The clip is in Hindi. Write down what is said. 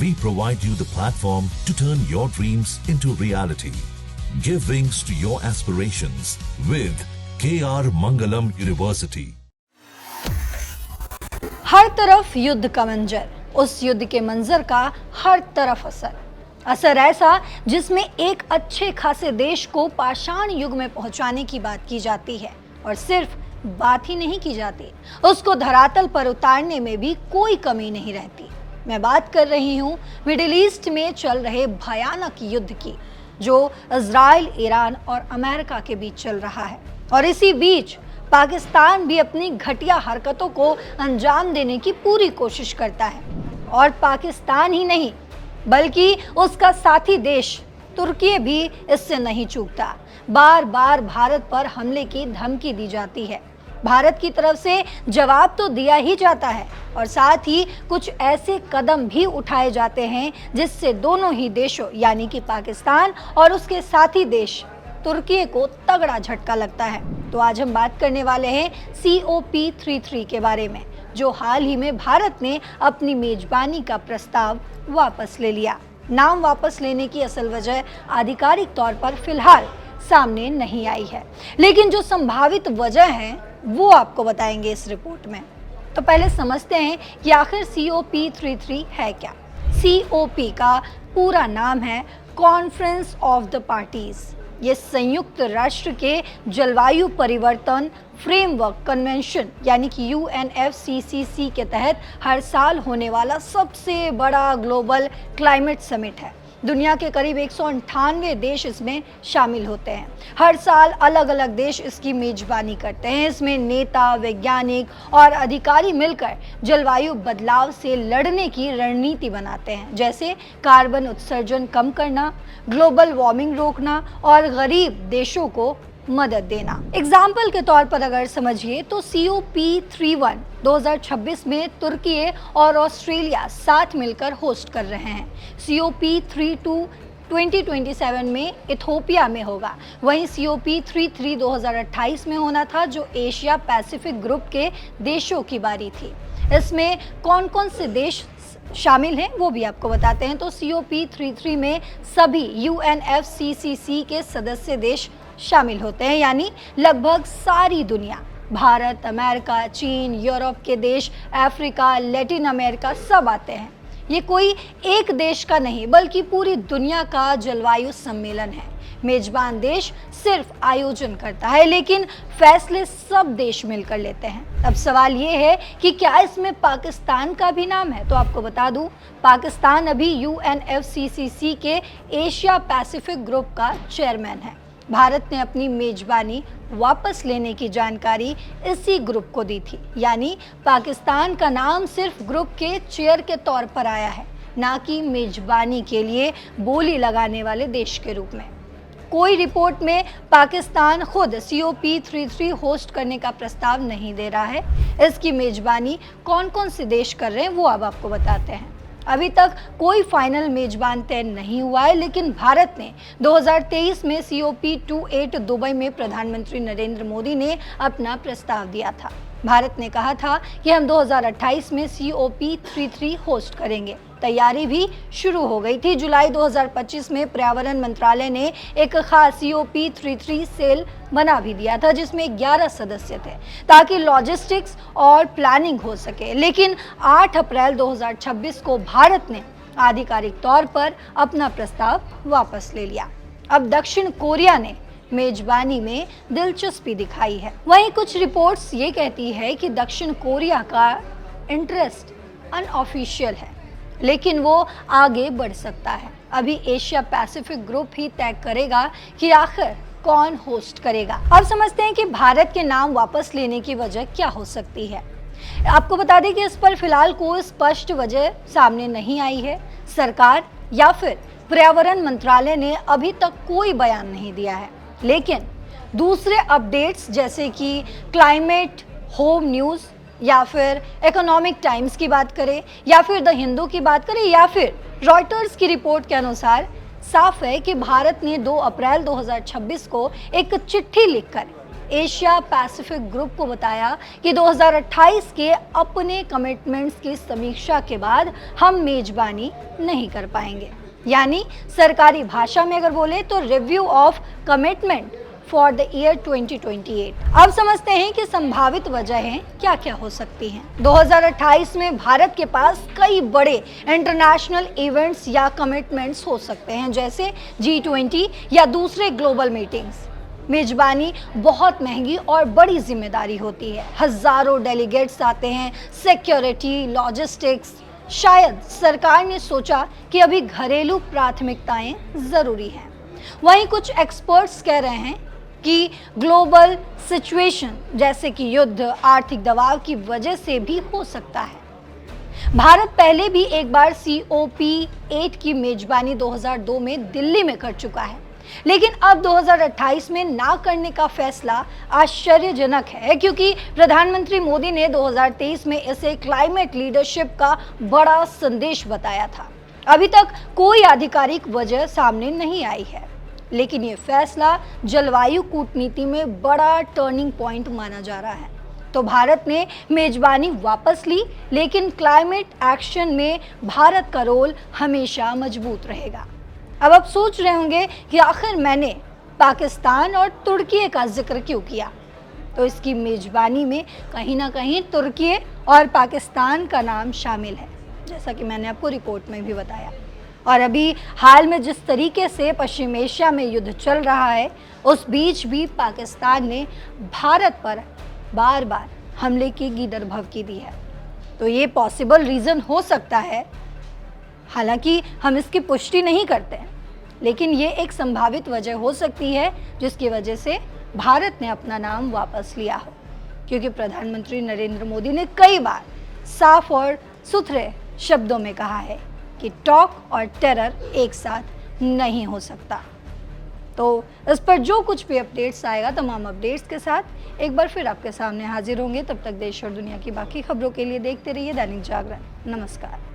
We provide you the platform to turn your dreams into reality. Give wings to your aspirations with KR Mangalam University. हर तरफ युद्ध का मंजर, उस युद्ध के मंजर का हर तरफ असर ऐसा जिसमें एक अच्छे खासे देश को पाषाण युग में पहुंचाने की बात की जाती है और सिर्फ बात ही नहीं की जाती, उसको धरातल पर उतारने में भी कोई कमी नहीं रहती। मैं बात कर रही हूँ मिडिल ईस्ट में चल रहे भयानक युद्ध की, जो इजराइल, ईरान और अमेरिका के बीच चल रहा है। और इसी बीच पाकिस्तान भी अपनी घटिया हरकतों को अंजाम देने की पूरी कोशिश करता है। और पाकिस्तान ही नहीं बल्कि उसका साथी देश तुर्की भी इससे नहीं चूकता। बार बार भारत पर हमले की धमकी दी जाती है। भारत की तरफ से जवाब तो दिया ही जाता है और साथ ही कुछ ऐसे कदम भी उठाए जाते हैं जिससे दोनों ही देशों यानी कि पाकिस्तान और उसके साथी देश तुर्की को तगड़ा झटका लगता है। तो आज हम बात करने वाले हैं COP33 के बारे में, जो हाल ही में भारत ने अपनी मेजबानी का प्रस्ताव वापस ले लिया। नाम वापस लेने की असल वजह आधिकारिक तौर पर फिलहाल सामने नहीं आई है, लेकिन जो संभावित वजह है वो आपको बताएंगे इस रिपोर्ट में। तो पहले समझते हैं कि आखिर COP33 है क्या। COP का पूरा नाम है कॉन्फ्रेंस ऑफ द पार्टीज। ये संयुक्त राष्ट्र के जलवायु परिवर्तन फ्रेमवर्क कन्वेंशन यानी कि UNFCCC के तहत हर साल होने वाला सबसे बड़ा ग्लोबल क्लाइमेट समिट है। दुनिया के करीब 198 देश इसमें शामिल होते हैं। हर साल अलग अलग देश इसकी मेजबानी करते हैं। इसमें नेता, वैज्ञानिक और अधिकारी मिलकर जलवायु बदलाव से लड़ने की रणनीति बनाते हैं, जैसे कार्बन उत्सर्जन कम करना, ग्लोबल वार्मिंग रोकना और गरीब देशों को मदद देना। एग्जाम्पल के तौर पर अगर समझिए तो COP31 2026 में तुर्की और ऑस्ट्रेलिया साथ मिलकर होस्ट कर रहे हैं। COP32 2027 में इथोपिया में होगा। वहीं COP33 2028 में होना था, जो एशिया पैसिफिक ग्रुप के देशों की बारी थी। इसमें कौन कौन से देश शामिल हैं वो भी आपको बताते हैं। तो COP33 में सभी UNFCCC के सदस्य देश शामिल होते हैं, यानी लगभग सारी दुनिया। भारत, अमेरिका, चीन, यूरोप के देश, अफ्रीका, लैटिन अमेरिका सब आते हैं। ये कोई एक देश का नहीं बल्कि पूरी दुनिया का जलवायु सम्मेलन है। मेजबान देश सिर्फ आयोजन करता है, लेकिन फैसले सब देश मिलकर लेते हैं। अब सवाल ये है कि क्या इसमें पाकिस्तान का भी नाम है? तो आपको बता दूं, पाकिस्तान अभी UNFCCC के एशिया पैसिफिक ग्रुप का चेयरमैन है। भारत ने अपनी मेजबानी वापस लेने की जानकारी इसी ग्रुप को दी थी, यानी पाकिस्तान का नाम सिर्फ ग्रुप के चेयर के तौर पर आया है, ना कि मेजबानी के लिए बोली लगाने वाले देश के रूप में। कोई रिपोर्ट में पाकिस्तान खुद COP33 होस्ट करने का प्रस्ताव नहीं दे रहा है। इसकी मेजबानी कौन कौन से देश कर रहे हैं वो अब आपको बताते हैं। अभी तक कोई फाइनल मेजबान तय नहीं हुआ है, लेकिन भारत ने 2023 में COP28 दुबई में प्रधानमंत्री नरेंद्र मोदी ने अपना प्रस्ताव दिया था। भारत ने कहा था कि हम 2028 में COP33 होस्ट करेंगे। तैयारी भी शुरू हो गई थी। जुलाई 2025 में पर्यावरण मंत्रालय ने एक खास COP33 सेल बना भी दिया था, जिसमें 11 सदस्य थे, ताकि लॉजिस्टिक्स और प्लानिंग हो सके। लेकिन 8 अप्रैल 2026 को भारत ने आधिकारिक तौर पर अपना प्रस्ताव वापस ले लिया। अब दक्षिण कोरिया ने मेजबानी में दिलचस्पी दिखाई है। वहीं कुछ रिपोर्ट्स ये कहती है कि दक्षिण कोरिया का इंटरेस्ट अनऑफिशियल है, लेकिन वो आगे बढ़ सकता है। अभी एशिया पैसिफिक ग्रुप ही तय करेगा कि आखिर कौन होस्ट करेगा। अब समझते हैं कि भारत के नाम वापस लेने की वजह क्या हो सकती है। आपको बता दें कि इस पर फिलहाल कोई स्पष्ट वजह सामने नहीं आई है। सरकार या फिर पर्यावरण मंत्रालय ने अभी तक कोई बयान नहीं दिया है, लेकिन दूसरे अपडेट्स जैसे कि क्लाइमेट होम न्यूज़ या फिर इकोनॉमिक टाइम्स की बात करें या फिर द हिंदू की बात करें या फिर रॉयटर्स की रिपोर्ट के अनुसार साफ है कि भारत ने 2 अप्रैल 2026 को एक चिट्ठी लिखकर एशिया पैसिफिक ग्रुप को बताया कि 2028 के अपने कमिटमेंट्स की समीक्षा के बाद हम मेजबानी नहीं कर पाएंगे। यानी सरकारी भाषा में अगर बोले तो review of commitment for the year 2028। अब समझते हैं कि संभावित वजहें क्या क्या हो सकती हैं। 2028 में भारत के पास कई बड़े इंटरनेशनल इवेंट्स या कमिटमेंट्स हो सकते हैं, जैसे G20 या दूसरे ग्लोबल मीटिंग्स। मेजबानी बहुत महंगी और बड़ी जिम्मेदारी होती है। हजारों डेलीगेट्स आते हैं, सिक्योरिटी, लॉजिस्टिक्स। शायद सरकार ने सोचा कि अभी घरेलू प्राथमिकताएं जरूरी हैं। वहीं कुछ एक्सपर्ट्स कह रहे हैं कि ग्लोबल सिचुएशन जैसे कि युद्ध, आर्थिक दबाव की वजह से भी हो सकता है। भारत पहले भी एक बार COP8 की मेजबानी 2002 में दिल्ली में कर चुका है, लेकिन अब 2028 में ना करने का फैसला आश्चर्यजनक है, क्योंकि प्रधानमंत्री मोदी ने 2023 में इसे क्लाइमेट लीडरशिप का बड़ा संदेश बताया था। अभी तक कोई आधिकारिक वजह सामने नहीं आई है, लेकिन ये फैसला जलवायु कूटनीति में बड़ा टर्निंग पॉइंट माना जा रहा है। तो भारत ने मेजबानी वापस ली, लेकिन क्लाइमेट एक्शन में भारत का रोल हमेशा मजबूत रहेगा। अब आप सोच रहे होंगे कि आखिर मैंने पाकिस्तान और तुर्की का जिक्र क्यों किया। तो इसकी मेजबानी में कहीं ना कहीं तुर्की और पाकिस्तान का नाम शामिल है, जैसा कि मैंने आपको रिपोर्ट में भी बताया। और अभी हाल में जिस तरीके से पश्चिम एशिया में युद्ध चल रहा है, उस बीच भी पाकिस्तान ने भारत पर बार बार हमले की गीदड़ भभकी दी है। तो ये पॉसिबल रीज़न हो सकता है, हालांकि हम इसकी पुष्टि नहीं करते हैं, लेकिन ये एक संभावित वजह हो सकती है जिसकी वजह से भारत ने अपना नाम वापस लिया हो, क्योंकि प्रधानमंत्री नरेंद्र मोदी ने कई बार साफ और सुथरे शब्दों में कहा है कि टॉक और टेरर एक साथ नहीं हो सकता। तो इस पर जो कुछ भी अपडेट्स आएगा, तमाम अपडेट्स के साथ एक बार फिर आपके सामने हाजिर होंगे। तब तक देश और दुनिया की बाकी खबरों के लिए देखते रहिए दैनिक जागरण। नमस्कार।